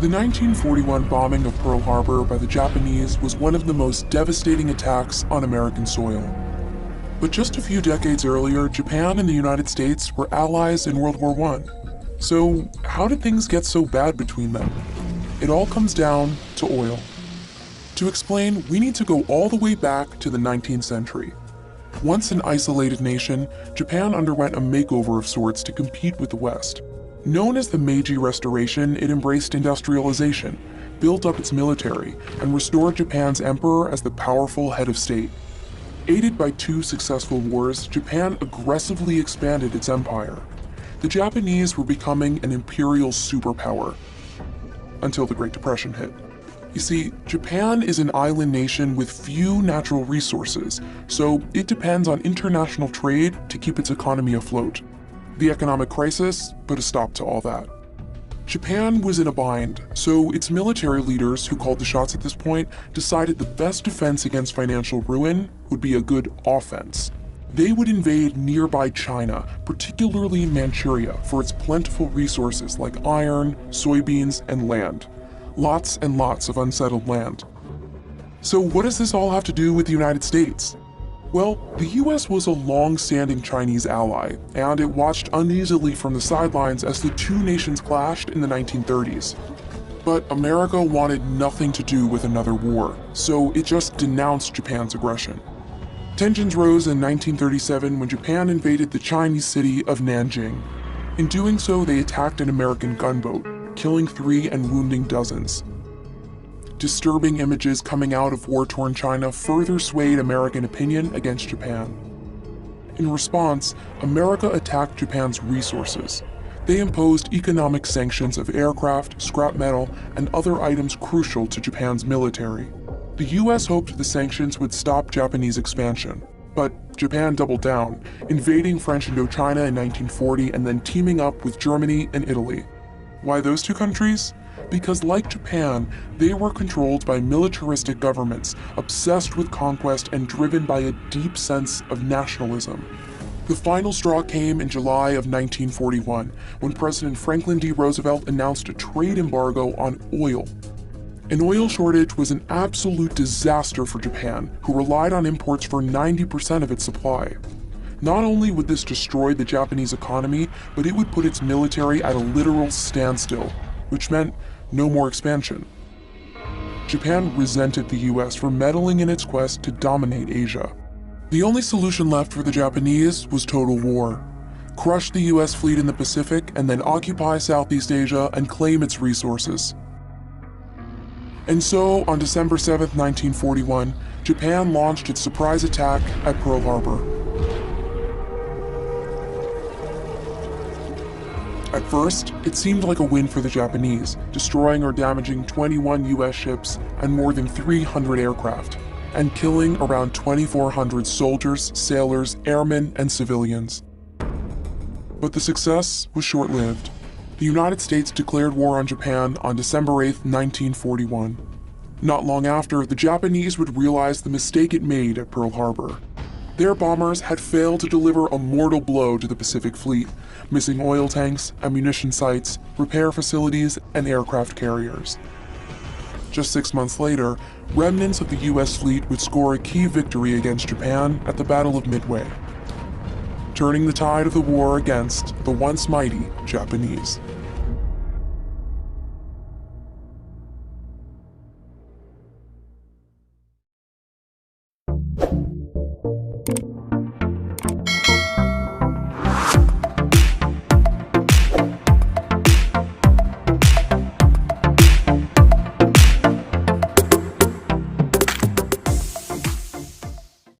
The 1941 bombing of Pearl Harbor by the Japanese was one of the most devastating attacks on American soil. But just a few decades earlier, Japan and the United States were allies in World War I. So how did things get so bad between them? It all comes down to oil. To explain, we need to go all the way back to the 19th century. Once an isolated nation, Japan underwent a makeover of sorts to compete with the West. Known as the Meiji Restoration, it embraced industrialization, built up its military, and restored Japan's emperor as the powerful head of state. Aided by two successful wars, Japan aggressively expanded its empire. The Japanese were becoming an imperial superpower, until the Great Depression hit. You see, Japan is an island nation with few natural resources, so it depends on international trade to keep its economy afloat. The economic crisis put a stop to all that. Japan was in a bind, so its military leaders, who called the shots at this point, decided the best defense against financial ruin would be a good offense. They would invade nearby China, particularly Manchuria, for its plentiful resources like iron, soybeans, and land. Lots and lots of unsettled land. So what does this all have to do with the United States? Well, the US was a long-standing Chinese ally, and it watched uneasily from the sidelines as the two nations clashed in the 1930s. But America wanted nothing to do with another war, so it just denounced Japan's aggression. Tensions rose in 1937 when Japan invaded the Chinese city of Nanjing. In doing so, they attacked an American gunboat, killing 3 and wounding dozens. Disturbing images coming out of war-torn China further swayed American opinion against Japan. In response, America attacked Japan's resources. They imposed economic sanctions of aircraft, scrap metal, and other items crucial to Japan's military. The US hoped the sanctions would stop Japanese expansion, but Japan doubled down, invading French Indochina in 1940 and then teaming up with Germany and Italy. Why those two countries? Because like Japan, they were controlled by militaristic governments, obsessed with conquest and driven by a deep sense of nationalism. The final straw came in July of 1941, when President Franklin D. Roosevelt announced a trade embargo on oil. An oil shortage was an absolute disaster for Japan, who relied on imports for 90% of its supply. Not only would this destroy the Japanese economy, but it would put its military at a literal standstill, which meant no more expansion. Japan resented the US for meddling in its quest to dominate Asia. The only solution left for the Japanese was total war. Crush the US fleet in the Pacific and then occupy Southeast Asia and claim its resources. And so, on December 7, 1941, Japan launched its surprise attack at Pearl Harbor. At first, it seemed like a win for the Japanese, destroying or damaging 21 US ships and more than 300 aircraft, and killing around 2,400 soldiers, sailors, airmen, and civilians. But the success was short-lived. The United States declared war on Japan on December 8, 1941. Not long after, the Japanese would realize the mistake it made at Pearl Harbor. Their bombers had failed to deliver a mortal blow to the Pacific Fleet, missing oil tanks, ammunition sites, repair facilities, and aircraft carriers. Just 6 months later, remnants of the US fleet would score a key victory against Japan at the Battle of Midway, turning the tide of the war against the once mighty Japanese.